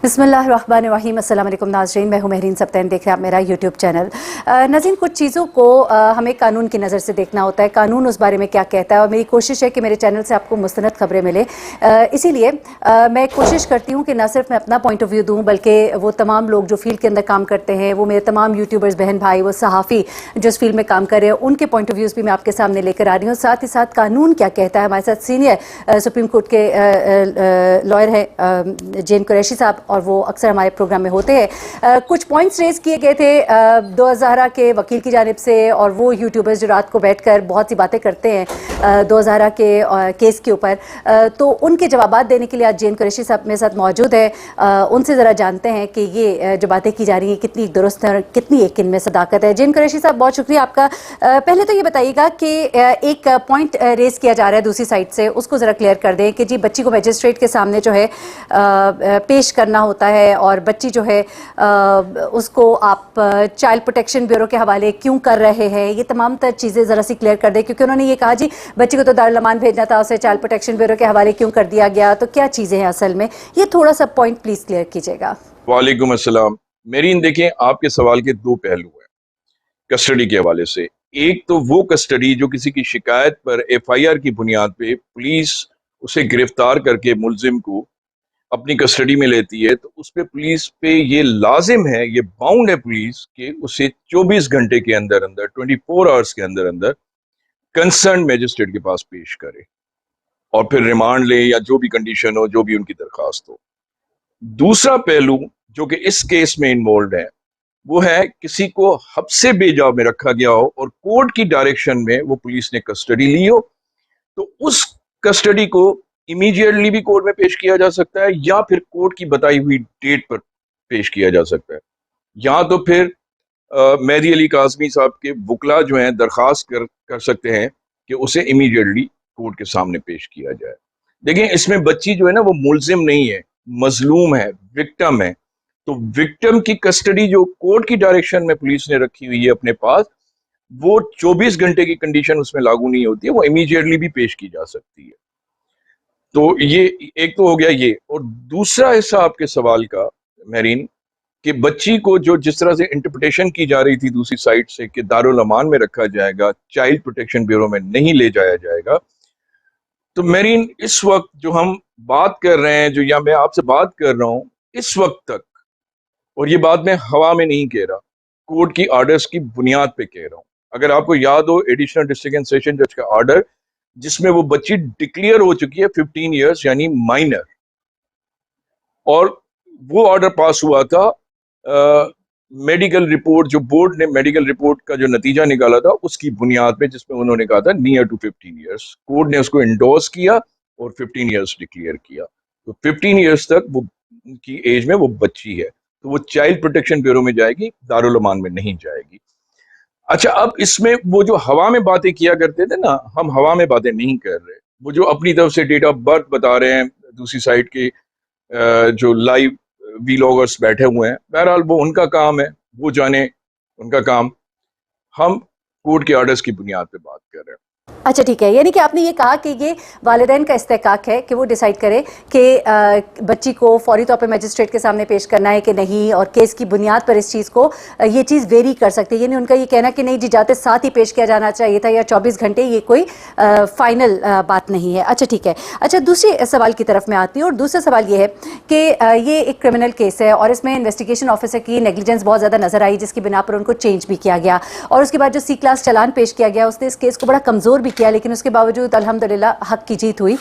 بسم اللہ الرحمن الرحیم۔ السلام علیکم ناظرین، میں ہوں مہرین سبتین، دیکھ رہے ہیں آپ میرا یوٹیوب چینل۔ ناظرین، کچھ چیزوں کو ہمیں قانون کی نظر سے دیکھنا ہوتا ہے، قانون اس بارے میں کیا کہتا ہے، اور میری کوشش ہے کہ میرے چینل سے آپ کو مستند خبریں ملیں۔ اسی لیے میں کوشش کرتی ہوں کہ نہ صرف میں اپنا پوائنٹ آف ویو دوں، بلکہ وہ تمام لوگ جو فیلڈ کے اندر کام کرتے ہیں، وہ میرے تمام یوٹیوبرز بہن بھائی، وہ صحافی جو اس فیلڈ میں کام کر رہے ہیں، ان کے پوائنٹ آف ویوز بھی میں آپ کے سامنے لے کر آ رہی ہوں۔ ساتھ ہی ساتھ قانون کیا کہتا ہے۔ ہمارے ساتھ سینئر سپریم کورٹ کے لائر ہیں جین قریشی صاحب، اور وہ اکثر ہمارے پروگرام میں ہوتے ہیں۔ کچھ پوائنٹس ریز کیے گئے تھے دو زہرا کے وکیل کی جانب سے، اور وہ یوٹیوبرز جو رات کو بیٹھ کر بہت سی باتیں کرتے ہیں دو زہرا کے کیس کے اوپر، تو ان کے جوابات دینے کے لیے آج جین قریشی صاحب میرے ساتھ موجود ہے۔ ان سے ذرا جانتے ہیں کہ یہ جو باتیں کی جا رہی ہیں کتنی درست ہیں اور کتنی ایک ان میں صداقت ہے۔ جین قریشی صاحب، بہت شکریہ آپ کا۔ پہلے تو یہ بتائیے گا کہ ایک پوائنٹ ریز کیا جا رہا ہے دوسری سائڈ سے، اس کو ذرا کلیئر کر دیں کہ جی بچی کو میجسٹریٹ کے سامنے جو ہے پیش کرنا ہوتا ہے، اور بچی جو ہے اس کو آپ چائلڈ پروٹیکشن بیورو کے حوالے کیوں کر رہے ہیں، یہ تمام تر چیزیں ذرا سی کلیئر کر دیں، کیونکہ انہوں نے یہ کہا جی بچی کو تو دارالامان بھیجنا تھا، اسے چائلڈ پروٹیکشن بیورو کے حوالے کیوں کر دیا گیا، تو کیا چیزیں ہیں اصل میں، یہ تھوڑا سا پوائنٹ پلیز کلیئر کیجیے گا۔ وعلیکم السلام۔ میرین، دیکھیں، آپ کے سوال کے دو پہلو ہیں کسٹڈی کے حوالے سے۔ ایک تو وہ کسٹڈی جو کسی کی شکایت پر ایف آئی آر کی بنیاد پہ پولیس اسے گرفتار کر کے ملزم کو اپنی کسٹڈی میں لیتی ہے، تو اس پہ پولیس پہ یہ لازم ہے، یہ باؤنڈ ہے پولیس کہ اسے 24 گھنٹے کے اندر 24 آورس کے اندر کنسرن میجسٹریٹ کے پاس پیش کرے، اور پھر ریمانڈ لے یا جو بھی کنڈیشن ہو، جو بھی ان کی درخواست ہو۔ دوسرا پہلو جو کہ اس کیس میں انوالوڈ ہے، وہ ہے کسی کو حبس بیجا میں رکھا گیا ہو اور کورٹ کی ڈائریکشن میں وہ پولیس نے کسٹڈی لی ہو، تو اس کسٹڈی کو امیڈیٹلی بھی کورٹ میں پیش کیا جا سکتا ہے، یا پھر کورٹ کی بتائی ہوئی ڈیٹ پر پیش کیا جا سکتا ہے، یا تو پھر مہدی علی کاظمی صاحب کے وکلا جو ہیں درخواست کر سکتے ہیں کہ اسے امیڈیٹلی کورٹ کے سامنے پیش کیا جائے۔ دیکھیں، اس میں بچی جو ہے نا وہ ملزم نہیں ہے، مظلوم ہے، وکٹم ہے، تو وکٹم کی کسٹڈی جو کورٹ کی ڈائریکشن میں پولیس نے رکھی ہوئی ہے اپنے پاس، وہ 24 گھنٹے کی کنڈیشن اس میں لاگو نہیں ہوتی ہے، وہ امیڈیٹلی بھی پیش کی جا سکتی ہے۔ تو یہ ایک تو ہو گیا یہ۔ اور دوسرا حصہ آپ کے سوال کا، مہرین، کہ بچی کو جو جس طرح سے انٹرپریٹیشن کی جا رہی تھی دوسری سائڈ سے کہ دارالامان میں رکھا جائے گا، چائلڈ پروٹیکشن بیورو میں نہیں لے جایا جائے گا، تو مہرین اس وقت جو ہم بات کر رہے ہیں، جو یا میں آپ سے بات کر رہا ہوں اس وقت تک، اور یہ بات میں ہوا میں نہیں کہہ رہا، کورٹ کی آرڈرز کی بنیاد پہ کہہ رہا ہوں۔ اگر آپ کو یاد ہو ایڈیشنل ڈسٹرکٹ اینڈ سیشن جج کا آرڈر، جس میں وہ بچی ڈکلیئر ہو چکی ہے 15 ایئرس یعنی مائنر، اور وہ آرڈر پاس ہوا تھا میڈیکل رپورٹ، جو بورڈ نے میڈیکل رپورٹ کا جو نتیجہ نکالا تھا اس کی بنیاد پہ، جس میں انہوں نے کہا تھا نیئر ٹو 15 ایئرس، کورٹ نے اس کو انڈورس کیا اور 15 ایئرس ڈکلیئر کیا۔ تو 15 ایئرس تک وہ کی ایج میں وہ بچی ہے، تو وہ چائلڈ پروٹیکشن بیورو میں جائے گی، دارالامان میں نہیں جائے گی۔ اچھا، اب اس میں وہ جو ہوا میں باتیں کیا کرتے تھے نا، ہم ہوا میں باتیں نہیں کر رہے، وہ جو اپنی طرف سے ڈیٹ آف برتھ بتا رہے ہیں دوسری سائڈ کے جو لائیو ویلاگرز بیٹھے ہوئے ہیں، بہرحال وہ ان کا کام ہے، وہ جانے ان کا کام، ہم کورٹ کے آرڈرز کی بنیاد پہ بات کر رہے ہیں۔ اچھا ٹھیک ہے، یعنی کہ آپ نے یہ کہا کہ یہ والدین کا استحقاق ہے کہ وہ ڈیسائیڈ کرے کہ بچی کو فوری طور پہ میجسٹریٹ کے سامنے پیش کرنا ہے کہ نہیں، اور کیس کی بنیاد پر اس چیز کو یہ چیز ویری کر سکتی ہے، یعنی ان کا یہ کہنا کہ نہیں جی جاتے ساتھ ہی پیش کیا جانا چاہیے تھا، یا 24 گھنٹے، یہ کوئی فائنل بات نہیں ہے۔ اچھا ٹھیک ہے۔ اچھا، دوسرے سوال کی طرف میں آتی ہوں، اور دوسرا سوال یہ ہے کہ یہ ایک کرمنل کیس ہے، اور اس میں انویسٹیگیشن آفیسر کی نیگلیجنس بہت زیادہ نظر آئی، جس کی بنا پر ان کو چینج بھی کیا گیا، اور اس کے بعد جو سی کلاس چلان پیش کیا گیا اس نے اس کیس کو بڑا کمزور بھی کیا، لیکن اس کے باوجود الحمدللہ حق کی جیت ہوئی۔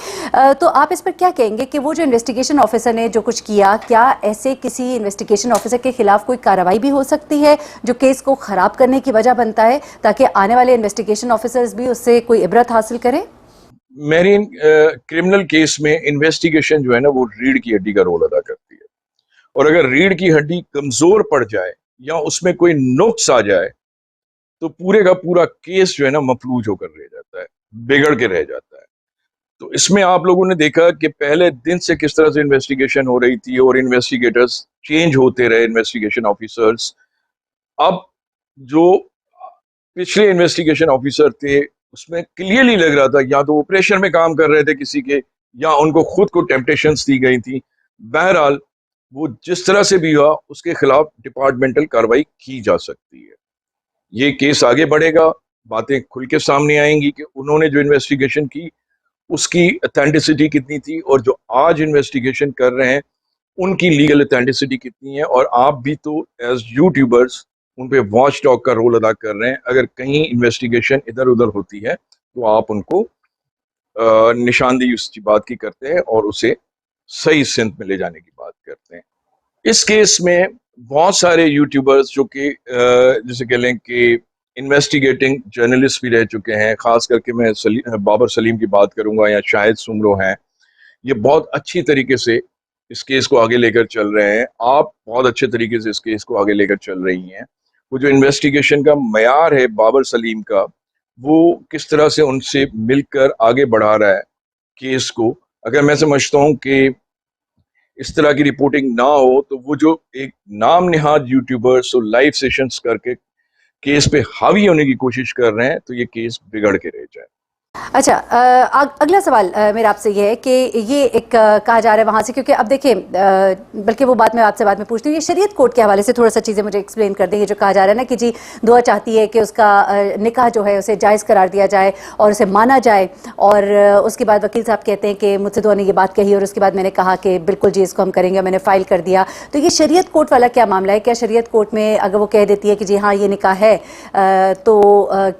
تو آپ اس پر کیا کہیں گے کہ وہ جو انویسٹیگیشن آفیسر نے جو کچھ کیا، کیا ایسے کسی انویسٹیگیشن آفیسر کے خلاف کوئی کارروائی بھی ہو سکتی ہے جو کیس کو خراب کرنے کی وجہ بنتا ہے، تاکہ آنے والے انویسٹیگیشن آفیسرز بھی اس سے کوئی عبرت حاصل کریں؟ مہرین، کرمنل کیس میں انویسٹیگیشن جو ہے نا وہ ریڑھ کی ہڈی کا رول ادا کرتی ہے، اور اگر ریڑھ کی ہڈی کمزور پڑ جائے یا اس میں کوئی نقص آ جائے تو پورے کا پورا کیس جو ہے نا مفلوج ہو کر رہ جاتا ہے، بگڑ کے رہ جاتا ہے۔ تو اس میں آپ لوگوں نے دیکھا کہ پہلے دن سے کس طرح سے انویسٹیگیشن ہو رہی تھی، اور انویسٹیگیٹرز چینج ہوتے رہے، انویسٹیگیشن آفیسرز۔ اب جو پچھلے انویسٹیگیشن آفیسر تھے اس میں کلیئرلی لگ رہا تھا یا تو وہ پریشر میں کام کر رہے تھے کسی کے، یا ان کو خود کو ٹیمپٹیشنز دی گئی تھی۔ بہرحال وہ جس طرح سے بھی ہوا اس کے خلاف ڈپارٹمنٹل کارروائی کی جا سکتی ہے. یہ کیس آگے بڑھے گا, باتیں کھل کے سامنے آئیں گی کہ انہوں نے جو انویسٹیگیشن کی اس کی اتھینٹسٹی کتنی تھی, اور جو آج انویسٹیگیشن کر رہے ہیں ان کی لیگل اتھینٹسٹی کتنی ہے. اور آپ بھی تو ایز یوٹیوبرز ان پہ واچ ڈاگ کا رول ادا کر رہے ہیں. اگر کہیں انویسٹیگیشن ادھر ادھر ہوتی ہے تو آپ ان کو نشاندہی اس بات کی کرتے ہیں اور اسے صحیح سمت میں لے جانے کی بات کرتے ہیں. اس کیس میں بہت سارے یوٹیوبرز جو کہ جسے کہہ لیں کہ انویسٹیگیٹنگ جرنلسٹ بھی رہ چکے ہیں, خاص کر کے میں بابر سلیم کی بات کروں گا یا شاہد سمرو ہیں, یہ بہت اچھی طریقے سے اس کیس کو آگے لے کر چل رہے ہیں. آپ بہت اچھے طریقے سے اس کیس کو آگے لے کر چل رہی ہیں. وہ جو انویسٹیگیشن کا معیار ہے بابر سلیم کا, وہ کس طرح سے ان سے مل کر آگے بڑھا رہا ہے کیس کو. اگر میں سمجھتا ہوں کہ اس طرح کی رپورٹنگ نہ ہو تو وہ جو ایک نام نہاد یوٹیوبرز اور لائیو سیشنز کر کے کیس پہ حاوی ہونے کی کوشش کر رہے ہیں تو یہ کیس بگڑ کے رہ جائے. اچھا, اگلا سوال میرا آپ سے یہ ہے کہ یہ ایک کہا جا رہا ہے وہاں سے, کیونکہ اب دیکھیں بلکہ وہ بات میں آپ سے بعد میں پوچھتی ہوں, یہ شریعت کوڈ کے حوالے سے تھوڑا سا چیزیں مجھے ایکسپلین کر دیں. یہ جو کہا جا رہا ہے نا کہ جی دعا چاہتی ہے کہ اس کا نکاح جو ہے اسے جائز قرار دیا جائے اور اسے مانا جائے, اور اس کے بعد وکیل صاحب کہتے ہیں کہ مجھ سے دعا نے یہ بات کہی اور اس کے بعد میں نے کہا کہ بالکل جی اس کو ہم کریں گے, میں نے فائل کر دیا. تو یہ شریعت کوڈ والا کیا معاملہ ہے؟ کیا شریعت کوڈ میں اگر وہ کہہ دیتی ہے کہ جی ہاں یہ نکاح ہے تو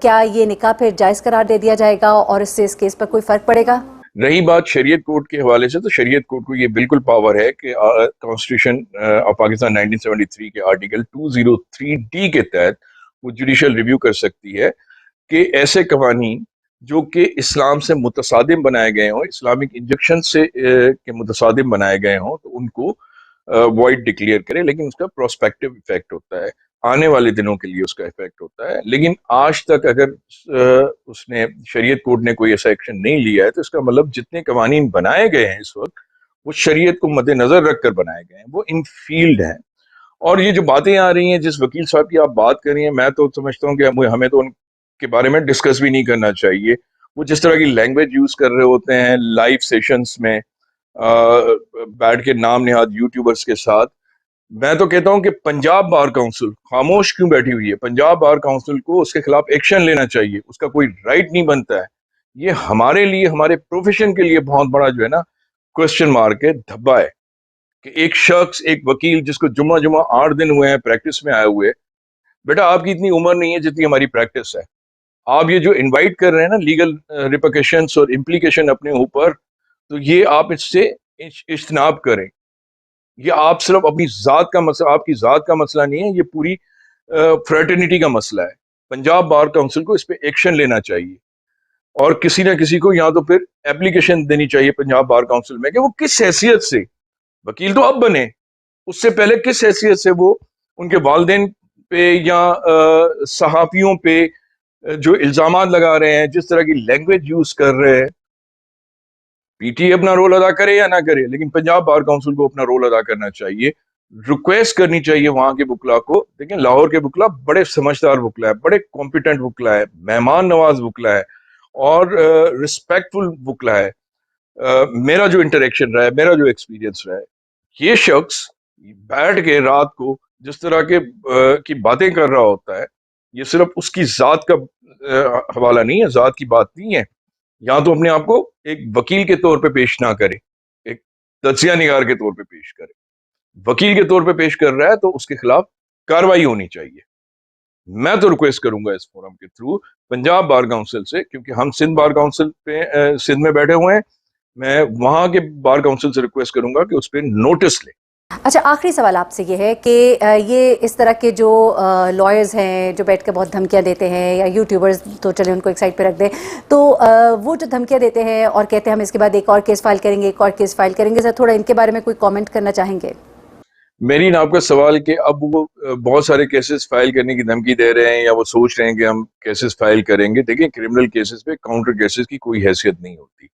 کیا یہ نکاح پھر جائز قرار دے دیا جائے گا اور اس سے اس کیس پر کوئی فرق پڑے گا؟ رہی بات شریعت کوڈ کے حوالے سے, تو شریعت کوڈ کو یہ بالکل پاور ہے کہ کانسٹیٹیوشن آف پاکستان 1973 کے آرٹیکل 203D کے تحت وہ جوڈیشل ریویو کر سکتی ہے کہ ایسے قوانین جو کہ اسلام سے متصادم بنائے گئے ہوں, اسلامک انجیکشن سے کے متصادم بنائے گئے ہوں, تو ان کو وائڈ ڈکلیئر کرے. لیکن اس کا پروسپیکٹو افیکٹ ہوتا ہے, آنے والے دنوں کے لیے اس کا افیکٹ ہوتا ہے. لیکن آج تک اگر اس نے شریعت کوڈ نے کوئی ایسا ایکشن نہیں لیا ہے تو اس کا مطلب جتنے قوانین بنائے گئے ہیں اس وقت وہ شریعت کو مد نظر رکھ کر بنائے گئے ہیں, وہ ان فیلڈ ہیں. اور یہ جو باتیں آ رہی ہیں, جس وکیل صاحب کی آپ بات کر رہی ہیں, میں تو سمجھتا ہوں کہ ہمیں تو ان کے بارے میں ڈسکس بھی نہیں کرنا چاہیے. وہ جس طرح کی لینگویج یوز کر رہے ہوتے ہیں لائیو سیشنز میں بیٹھ کے نام نہاد یوٹیوبرز کے ساتھ, میں تو کہتا ہوں کہ پنجاب بار کونسل خاموش کیوں بیٹھی ہوئی ہے؟ پنجاب بار کونسل کو اس کے خلاف ایکشن لینا چاہیے. اس کا کوئی رائٹ نہیں بنتا ہے. یہ ہمارے لیے, ہمارے پروفیشن کے لیے بہت بڑا جو ہے نا کوشچن مارک ہے, دھبا ہے کہ ایک شخص, ایک وکیل جس کو جمعہ 8 دن ہوئے ہیں پریکٹس میں آئے ہوئے, بیٹا آپ کی اتنی عمر نہیں ہے جتنی ہماری پریکٹس ہے. آپ یہ جو انوائٹ کر رہے ہیں نا لیگل ریپیکیشنز اور امپلیکیشن اپنے اوپر, تو یہ آپ اس سے اجتناب کریں. یہ آپ صرف اپنی ذات کا مسئلہ, آپ کی ذات کا مسئلہ نہیں ہے, یہ پوری فریٹرنیٹی کا مسئلہ ہے. پنجاب بار کونسل کو اس پہ ایکشن لینا چاہیے, اور کسی نہ کسی کو یا تو پھر اپلیکیشن دینی چاہیے پنجاب بار کونسل میں کہ وہ کس حیثیت سے, وکیل تو اب بنے, اس سے پہلے کس حیثیت سے وہ ان کے والدین پہ یا صحافیوں پہ جو الزامات لگا رہے ہیں, جس طرح کی لینگویج یوز کر رہے ہیں. پی ٹی اپنا رول ادا کرے یا نہ کرے, لیکن پنجاب بار کونسل کو اپنا رول ادا کرنا چاہیے. ریکویسٹ کرنی چاہیے وہاں کے وکلا کو. دیکھیں لاہور کے وکلا بڑے سمجھدار وکلا ہے, بڑے کمپیٹنٹ وکلا ہے, مہمان نواز وکلا ہے اور رسپیکٹفل وکلا ہے. میرا جو انٹریکشن رہا ہے, میرا جو ایکسپیرینس رہا ہے, یہ شخص بیٹھ کے رات کو جس طرح کے کی باتیں کر رہا ہوتا ہے, یہ صرف اس کی ذات کا حوالہ نہیں ہے, ذات کی بات نہیں ہے. یا تو اپنے آپ کو ایک وکیل کے طور پہ پیش نہ کرے, ایک تجزیہ نگار کے طور پہ پیش کرے. وکیل کے طور پہ پیش کر رہا ہے تو اس کے خلاف کاروائی ہونی چاہیے. میں تو ریکویسٹ کروں گا اس فورم کے تھرو پنجاب بار کونسل سے, کیونکہ ہم سندھ بار کونسل پہ سندھ میں بیٹھے ہوئے ہیں, میں وہاں کے بار کونسل سے ریکویسٹ کروں گا کہ اس پہ نوٹس لیں. اچھا, آخری سوال آپ سے یہ ہے کہ یہ اس طرح کے جو لائرز ہیں جو بیٹھ کے بہت دھمکیاں دیتے ہیں, یا یوٹیوبرز تو چلیں ان کو ایک سائڈ پہ رکھ دیں, تو وہ جو دھمکیاں دیتے ہیں اور کہتے ہیں ہم اس کے بعد ایک اور کیس فائل کریں گے, ایک اور کیس فائل کریں گے, سر تھوڑا ان کے بارے میں کوئی کامنٹ کرنا چاہیں گے؟ میری آپ کا سوال کہ اب وہ بہت سارے کیسز فائل کرنے کی دھمکی دے رہے ہیں یا وہ سوچ رہے ہیں کہ ہم کیسز فائل کریں گے. دیکھیں کرمنل کیسز پہ کاؤنٹر کیسز کی کوئی حیثیت نہیں ہوتی.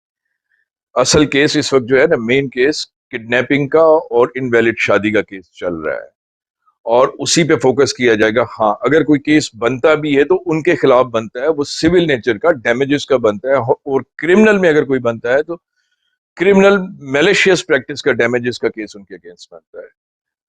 اصل کیس اس وقت جو ہے نا, مین کیس کڈنیپنگ کا اور انویلڈ شادی کا کیس چل رہا ہے, اور اسی پہ فوکس کیا جائے گا. ہاں اگر کوئی کیس بنتا بھی ہے تو ان کے خلاف بنتا ہے, وہ سول نیچر کا, ڈیمیجز کا بنتا ہے. اور کرمنل میں اگر کوئی بنتا ہے تو کرمنل میلیشیس پریکٹس کا, ڈیمیجز کا کیس ان کے اگینسٹ بنتا ہے.